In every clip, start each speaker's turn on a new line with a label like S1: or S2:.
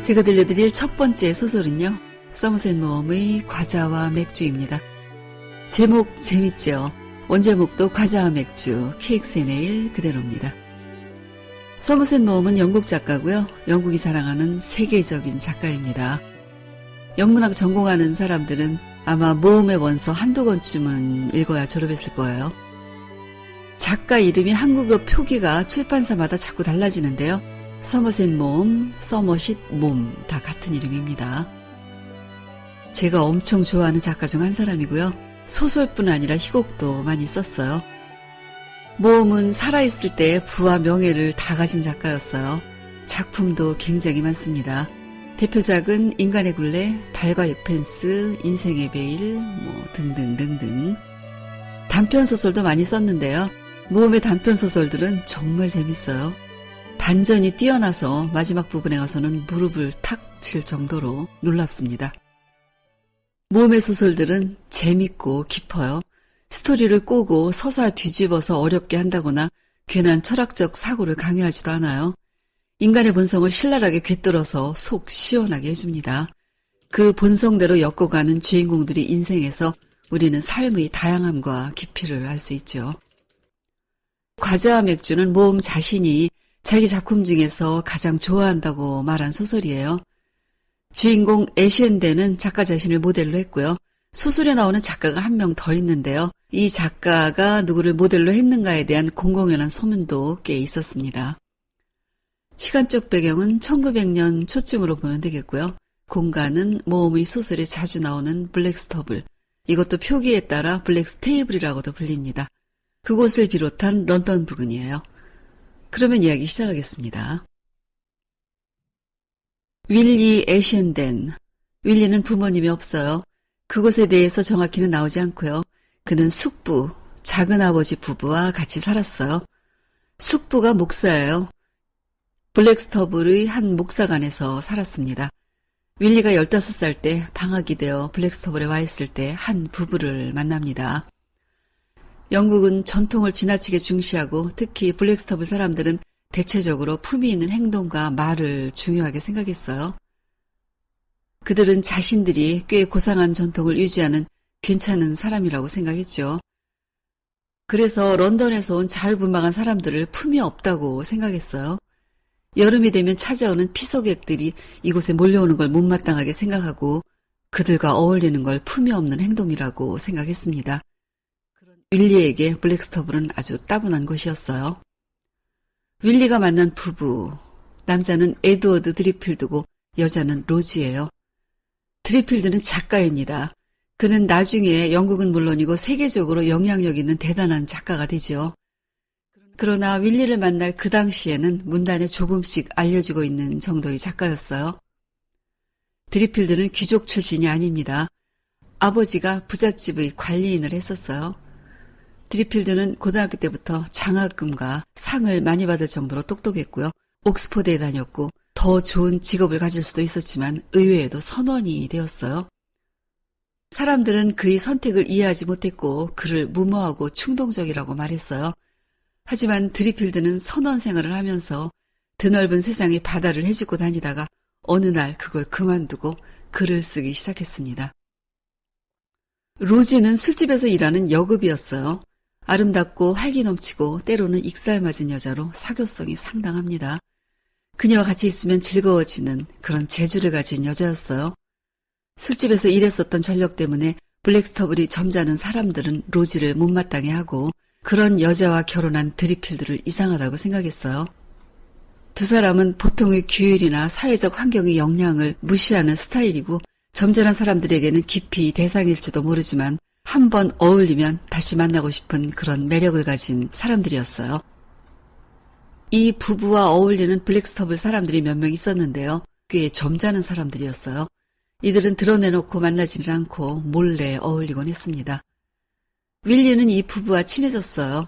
S1: 제가 들려드릴 첫 번째 소설은요, 서머셋 모험의 과자와 맥주입니다. 제목 재밌죠? 원제목도 과자와 맥주, 케이크스 앤 에일 그대로입니다. 서머셋 모험은 영국 작가고요. 영국이 자랑하는 세계적인 작가입니다. 영문학 전공하는 사람들은 아마 모험의 원서 한두 권쯤은 읽어야 졸업했을 거예요. 작가 이름이 한국어 표기가 출판사마다 자꾸 달라지는데요. 서머셋 모험, 서머싯 몸 다 같은 이름입니다. 제가 엄청 좋아하는 작가 중 한 사람이고요. 소설뿐 아니라 희곡도 많이 썼어요. 모험은 살아있을 때 부와 명예를 다 가진 작가였어요. 작품도 굉장히 많습니다. 대표작은 인간의 굴레, 달과 육펜스, 인생의 베일, 등등등등. 단편소설도 많이 썼는데요. 모험의 단편소설들은 정말 재밌어요. 반전이 뛰어나서 마지막 부분에 가서는 무릎을 탁 칠 정도로 놀랍습니다. 모험의 소설들은 재밌고 깊어요. 스토리를 꼬고 서사 뒤집어서 어렵게 한다거나 괜한 철학적 사고를 강요하지도 않아요. 인간의 본성을 신랄하게 꿰뚫어서 속 시원하게 해줍니다. 그 본성대로 엮어가는 주인공들이 인생에서 우리는 삶의 다양함과 깊이를 알 수 있죠. 과자와 맥주는 모험 자신이 자기 작품 중에서 가장 좋아한다고 말한 소설이에요. 주인공 애시엔데는 작가 자신을 모델로 했고요. 소설에 나오는 작가가 한 명 더 있는데요. 이 작가가 누구를 모델로 했는가에 대한 공공연한 소문도 꽤 있었습니다. 시간적 배경은 1900년 초쯤으로 보면 되겠고요. 공간은 모험의 소설에 자주 나오는 블랙스터블, 이것도 표기에 따라 블랙스테이블이라고도 불립니다. 그곳을 비롯한 런던 부근이에요. 그러면 이야기 시작하겠습니다. 윌리 애시엔덴. 윌리는 부모님이 없어요. 그곳에 대해서 정확히는 나오지 않고요. 그는 숙부, 작은아버지 부부와 같이 살았어요. 숙부가 목사예요. 블랙스터블의 한 목사관에서 살았습니다. 윌리가 15살 때 방학이 되어 블랙스터블에 와 있을 때 한 부부를 만납니다. 영국은 전통을 지나치게 중시하고 특히 블랙스터블 사람들은 대체적으로 품위 있는 행동과 말을 중요하게 생각했어요. 그들은 자신들이 꽤 고상한 전통을 유지하는 괜찮은 사람이라고 생각했죠. 그래서 런던에서 온 자유분방한 사람들을 품위 없다고 생각했어요. 여름이 되면 찾아오는 피서객들이 이곳에 몰려오는 걸 못마땅하게 생각하고 그들과 어울리는 걸 품위 없는 행동이라고 생각했습니다. 윌리에게 블랙스터블은 아주 따분한 곳이었어요. 윌리가 만난 부부, 남자는 에드워드 드리필드고 여자는 로지예요. 드리필드는 작가입니다. 그는 나중에 영국은 물론이고 세계적으로 영향력 있는 대단한 작가가 되지요. 그러나 윌리를 만날 그 당시에는 문단에 조금씩 알려지고 있는 정도의 작가였어요. 드리필드는 귀족 출신이 아닙니다. 아버지가 부잣집의 관리인을 했었어요. 드리필드는 고등학교 때부터 장학금과 상을 많이 받을 정도로 똑똑했고요. 옥스퍼드에 다녔고 더 좋은 직업을 가질 수도 있었지만 의외에도 선원이 되었어요. 사람들은 그의 선택을 이해하지 못했고 그를 무모하고 충동적이라고 말했어요. 하지만 드리필드는 선원 생활을 하면서 드넓은 세상의 바다를 헤집고 다니다가 어느 날 그걸 그만두고 글을 쓰기 시작했습니다. 로지는 술집에서 일하는 여급이었어요. 아름답고 활기 넘치고 때로는 익살맞은 여자로 사교성이 상당합니다. 그녀와 같이 있으면 즐거워지는 그런 재주를 가진 여자였어요. 술집에서 일했었던 전력 때문에 블랙스터블이 점잖은 사람들은 로지를 못마땅해 하고 그런 여자와 결혼한 드리필드를 이상하다고 생각했어요. 두 사람은 보통의 규율이나 사회적 환경의 영향을 무시하는 스타일이고 점잖은 사람들에게는 깊이 대상일지도 모르지만 한번 어울리면 다시 만나고 싶은 그런 매력을 가진 사람들이었어요. 이 부부와 어울리는 블랙스터블 사람들이 몇 명 있었는데요. 꽤 점잖은 사람들이었어요. 이들은 드러내놓고 만나지는 않고 몰래 어울리곤 했습니다. 윌리는 이 부부와 친해졌어요.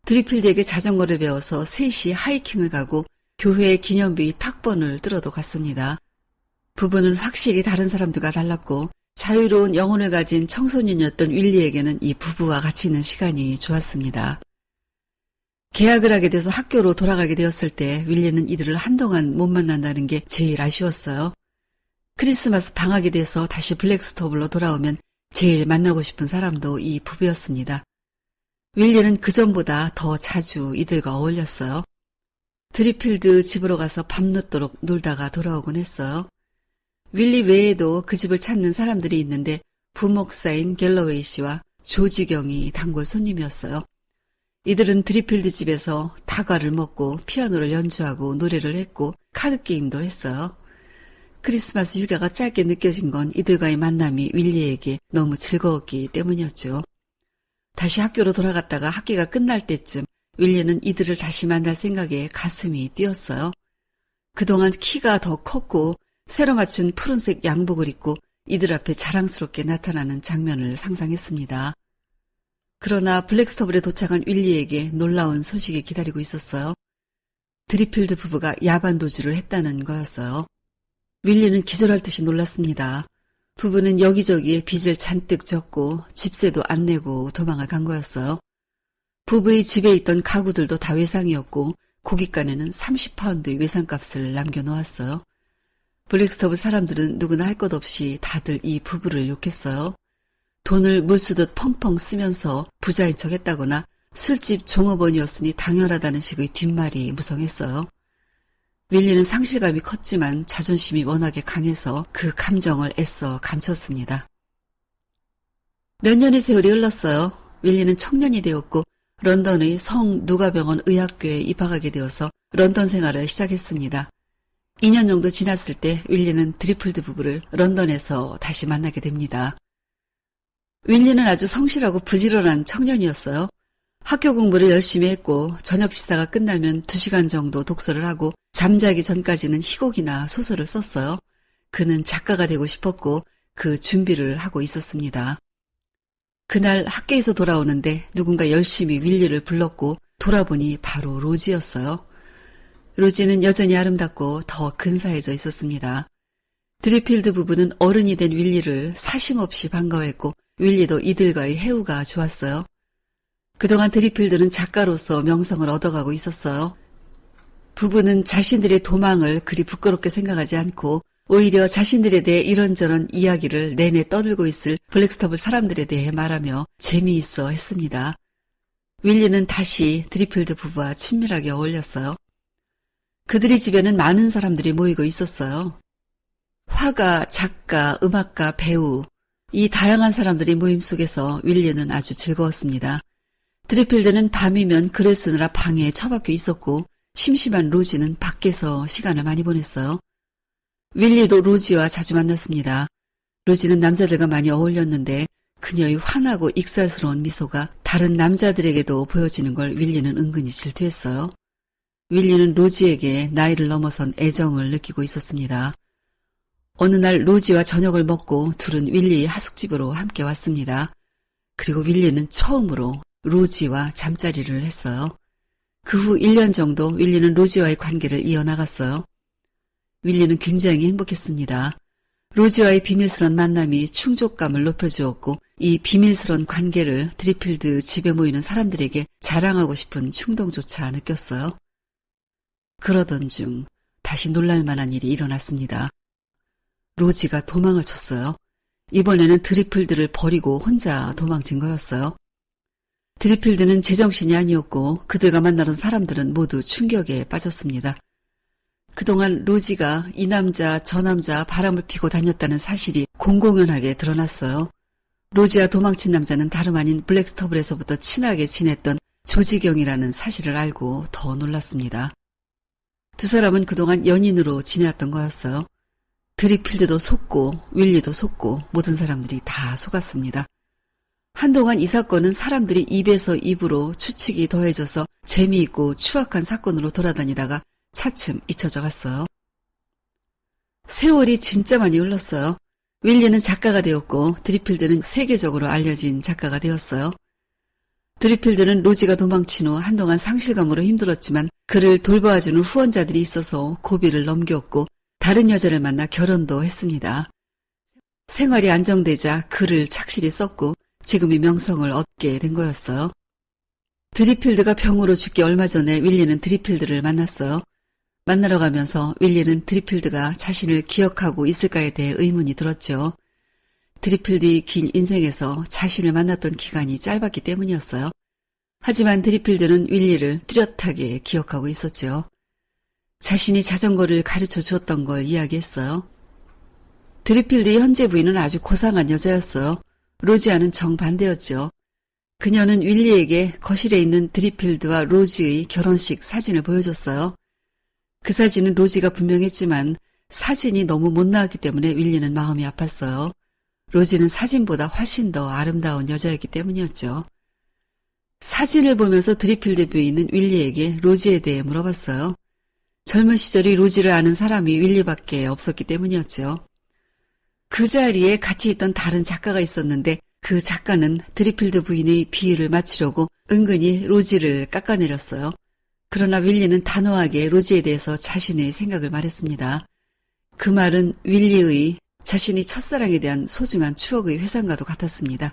S1: 드리필드에게 자전거를 배워서 셋이 하이킹을 가고 교회 기념비 탁번을 들어도 갔습니다. 부부는 확실히 다른 사람들과 달랐고 자유로운 영혼을 가진 청소년이었던 윌리에게는 이 부부와 같이 있는 시간이 좋았습니다. 계약을 하게 돼서 학교로 돌아가게 되었을 때 윌리는 이들을 한동안 못 만난다는 게 제일 아쉬웠어요. 크리스마스 방학이 돼서 다시 블랙스터블로 돌아오면 제일 만나고 싶은 사람도 이 부부였습니다. 윌리는 그전보다 더 자주 이들과 어울렸어요. 드리필드 집으로 가서 밤늦도록 놀다가 돌아오곤 했어요. 윌리 외에도 그 집을 찾는 사람들이 있는데 부목사인 갤러웨이 씨와 조지경이 단골 손님이었어요. 이들은 드리필드 집에서 다과를 먹고 피아노를 연주하고 노래를 했고 카드게임도 했어요. 크리스마스 휴가가 짧게 느껴진 건 이들과의 만남이 윌리에게 너무 즐거웠기 때문이었죠. 다시 학교로 돌아갔다가 학기가 끝날 때쯤 윌리는 이들을 다시 만날 생각에 가슴이 뛰었어요. 그동안 키가 더 컸고 새로 맞춘 푸른색 양복을 입고 이들 앞에 자랑스럽게 나타나는 장면을 상상했습니다. 그러나 블랙스터블에 도착한 윌리에게 놀라운 소식이 기다리고 있었어요. 드리필드 부부가 야반 도주를 했다는 거였어요. 윌리는 기절할 듯이 놀랐습니다. 부부는 여기저기에 빚을 잔뜩 졌고 집세도 안 내고 도망을 간 거였어요. 부부의 집에 있던 가구들도 다 외상이었고 고깃간에는 30파운드의 외상값을 남겨놓았어요. 블랙스터블 사람들은 누구나 할 것 없이 다들 이 부부를 욕했어요. 돈을 물쓰듯 펑펑 쓰면서 부자인 척 했다거나 술집 종업원이었으니 당연하다는 식의 뒷말이 무성했어요. 윌리는 상실감이 컸지만 자존심이 워낙에 강해서 그 감정을 애써 감췄습니다. 몇 년의 세월이 흘렀어요. 윌리는 청년이 되었고 런던의 성 누가병원 의학교에 입학하게 되어서 런던 생활을 시작했습니다. 2년 정도 지났을 때 윌리는 드리필드 부부를 런던에서 다시 만나게 됩니다. 윌리는 아주 성실하고 부지런한 청년이었어요. 학교 공부를 열심히 했고 저녁 식사가 끝나면 2시간 정도 독서를 하고 잠자기 전까지는 희곡이나 소설을 썼어요. 그는 작가가 되고 싶었고 그 준비를 하고 있었습니다. 그날 학교에서 돌아오는데 누군가 열심히 윌리를 불렀고 돌아보니 바로 로지였어요. 로지는 여전히 아름답고 더 근사해져 있었습니다. 드리필드 부부는 어른이 된 윌리를 사심없이 반가워했고 윌리도 이들과의 해우가 좋았어요. 그동안 드리필드는 작가로서 명성을 얻어가고 있었어요. 부부는 자신들의 도망을 그리 부끄럽게 생각하지 않고 오히려 자신들에 대해 이런저런 이야기를 내내 떠들고 있을 블랙스터블 사람들에 대해 말하며 재미있어 했습니다. 윌리는 다시 드리필드 부부와 친밀하게 어울렸어요. 그들의 집에는 많은 사람들이 모이고 있었어요. 화가, 작가, 음악가, 배우, 이 다양한 사람들의 모임 속에서 윌리는 아주 즐거웠습니다. 드리필드는 밤이면 글을 쓰느라 방에 처박혀 있었고 심심한 로지는 밖에서 시간을 많이 보냈어요. 윌리도 로지와 자주 만났습니다. 로지는 남자들과 많이 어울렸는데 그녀의 환하고 익살스러운 미소가 다른 남자들에게도 보여지는 걸 윌리는 은근히 질투했어요. 윌리는 로지에게 나이를 넘어선 애정을 느끼고 있었습니다. 어느 날 로지와 저녁을 먹고 둘은 윌리의 하숙집으로 함께 왔습니다. 그리고 윌리는 처음으로 로지와 잠자리를 했어요. 그 후 1년 정도 윌리는 로지와의 관계를 이어나갔어요. 윌리는 굉장히 행복했습니다. 로지와의 비밀스런 만남이 충족감을 높여주었고 이 비밀스런 관계를 드리필드 집에 모이는 사람들에게 자랑하고 싶은 충동조차 느꼈어요. 그러던 중 다시 놀랄만한 일이 일어났습니다. 로지가 도망을 쳤어요. 이번에는 드리필드를 버리고 혼자 도망친 거였어요. 드리필드는 제정신이 아니었고 그들과 만나던 사람들은 모두 충격에 빠졌습니다. 그동안 로지가 이 남자 저 남자 바람을 피고 다녔다는 사실이 공공연하게 드러났어요. 로지와 도망친 남자는 다름 아닌 블랙스터블에서부터 친하게 지냈던 조지경이라는 사실을 알고 더 놀랐습니다. 두 사람은 그동안 연인으로 지내왔던 거였어요. 드리필드도 속고 윌리도 속고 모든 사람들이 다 속았습니다. 한동안 이 사건은 사람들이 입에서 입으로 추측이 더해져서 재미있고 추악한 사건으로 돌아다니다가 차츰 잊혀져 갔어요. 세월이 진짜 많이 흘렀어요. 윌리는 작가가 되었고 드리필드는 세계적으로 알려진 작가가 되었어요. 드리필드는 로지가 도망친 후 한동안 상실감으로 힘들었지만 그를 돌봐주는 후원자들이 있어서 고비를 넘겼고 다른 여자를 만나 결혼도 했습니다. 생활이 안정되자 글을 착실히 썼고 지금의 명성을 얻게 된 거였어요. 드리필드가 병으로 죽기 얼마 전에 윌리는 드리필드를 만났어요. 만나러 가면서 윌리는 드리필드가 자신을 기억하고 있을까에 대해 의문이 들었죠. 드리필드의 긴 인생에서 자신을 만났던 기간이 짧았기 때문이었어요. 하지만 드리필드는 윌리를 뚜렷하게 기억하고 있었죠. 자신이 자전거를 가르쳐 주었던 걸 이야기했어요. 드리필드의 현재 부인은 아주 고상한 여자였어요. 로지와는 정반대였죠. 그녀는 윌리에게 거실에 있는 드리필드와 로지의 결혼식 사진을 보여줬어요. 그 사진은 로지가 분명했지만 사진이 너무 못 나왔기 때문에 윌리는 마음이 아팠어요. 로지는 사진보다 훨씬 더 아름다운 여자였기 때문이었죠. 사진을 보면서 드리필드 부인은 윌리에게 로지에 대해 물어봤어요. 젊은 시절이 로지를 아는 사람이 윌리밖에 없었기 때문이었죠. 그 자리에 같이 있던 다른 작가가 있었는데 그 작가는 드리필드 부인의 비위를 맞추려고 은근히 로지를 깎아내렸어요. 그러나 윌리는 단호하게 로지에 대해서 자신의 생각을 말했습니다. 그 말은 윌리의 자신이 첫사랑에 대한 소중한 추억의 회상과도 같았습니다.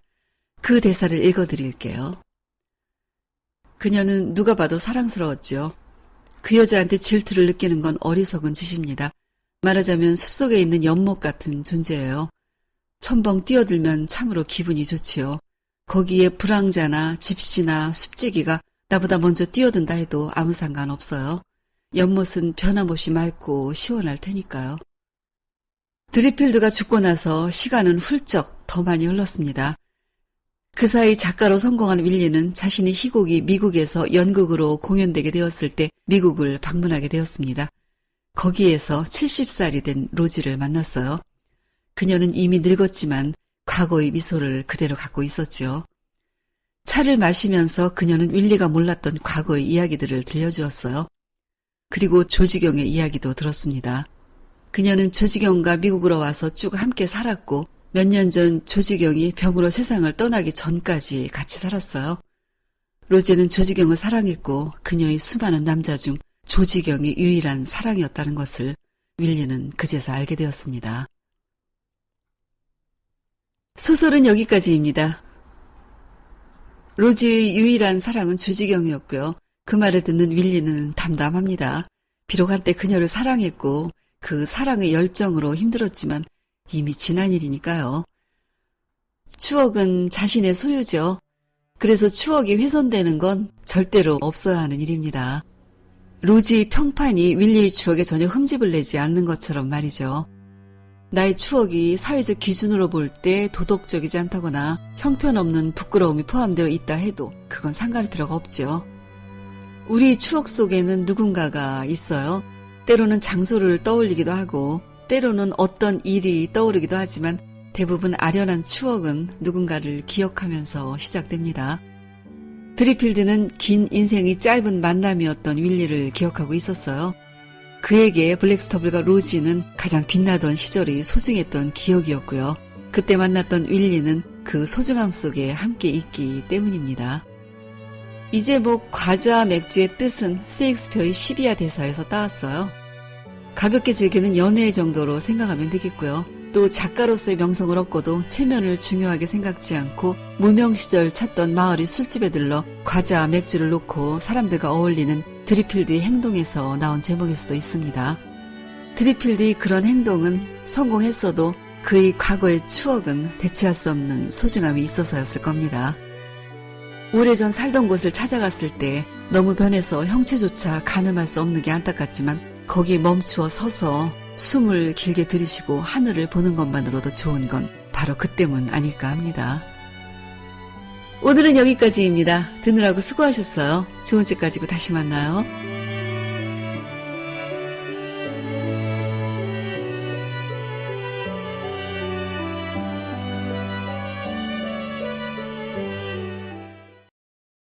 S1: 그 대사를 읽어드릴게요. 그녀는 누가 봐도 사랑스러웠지요. 그 여자한테 질투를 느끼는 건 어리석은 짓입니다. 말하자면 숲속에 있는 연못 같은 존재예요. 첨벙 뛰어들면 참으로 기분이 좋지요. 거기에 불황자나 집시나 숲지기가 나보다 먼저 뛰어든다 해도 아무 상관없어요. 연못은 변함없이 맑고 시원할 테니까요. 드리필드가 죽고 나서 시간은 훌쩍 더 많이 흘렀습니다. 그 사이 작가로 성공한 윌리는 자신의 희곡이 미국에서 연극으로 공연되게 되었을 때 미국을 방문하게 되었습니다. 거기에서 70살이 된 로지를 만났어요. 그녀는 이미 늙었지만 과거의 미소를 그대로 갖고 있었지요. 차를 마시면서 그녀는 윌리가 몰랐던 과거의 이야기들을 들려주었어요. 그리고 조지경의 이야기도 들었습니다. 그녀는 조지경과 미국으로 와서 쭉 함께 살았고 몇 년 전 조지경이 병으로 세상을 떠나기 전까지 같이 살았어요. 로제는 조지경을 사랑했고 그녀의 수많은 남자 중 조지경이 유일한 사랑이었다는 것을 윌리는 그제서 알게 되었습니다. 소설은 여기까지입니다. 로지의 유일한 사랑은 조지경이었고요. 그 말을 듣는 윌리는 담담합니다. 비록 한때 그녀를 사랑했고 그 사랑의 열정으로 힘들었지만 이미 지난 일이니까요. 추억은 자신의 소유죠. 그래서 추억이 훼손되는 건 절대로 없어야 하는 일입니다. 로지의 평판이 윌리의 추억에 전혀 흠집을 내지 않는 것처럼 말이죠. 나의 추억이 사회적 기준으로 볼 때 도덕적이지 않다거나 형편없는 부끄러움이 포함되어 있다 해도 그건 상관할 필요가 없죠. 우리 추억 속에는 누군가가 있어요. 때로는 장소를 떠올리기도 하고 때로는 어떤 일이 떠오르기도 하지만 대부분 아련한 추억은 누군가를 기억하면서 시작됩니다. 드리필드는 긴 인생이 짧은 만남이었던 윌리를 기억하고 있었어요. 그에게 블랙스터블과 로지는 가장 빛나던 시절이 소중했던 기억이었고요. 그때 만났던 윌리는 그 소중함 속에 함께 있기 때문입니다. 이 제목 과자와 맥주의 뜻은 세익스피어의 12야 대사에서 따왔어요. 가볍게 즐기는 연애 정도로 생각하면 되겠고요. 또 작가로서의 명성을 얻고도 체면을 중요하게 생각지 않고 무명 시절 찾던 마을의 술집에 들러 과자와 맥주를 놓고 사람들과 어울리는 드리필드의 행동에서 나온 제목일 수도 있습니다. 드리필드의 그런 행동은 성공했어도 그의 과거의 추억은 대체할 수 없는 소중함이 있어서였을 겁니다. 오래전 살던 곳을 찾아갔을 때 너무 변해서 형체조차 가늠할 수 없는 게 안타깝지만 거기 멈추어 서서 숨을 길게 들이쉬고 하늘을 보는 것만으로도 좋은 건 바로 그 때문 아닐까 합니다. 오늘은 여기까지입니다. 듣느라고 수고하셨어요. 좋은 책 가지고 다시 만나요.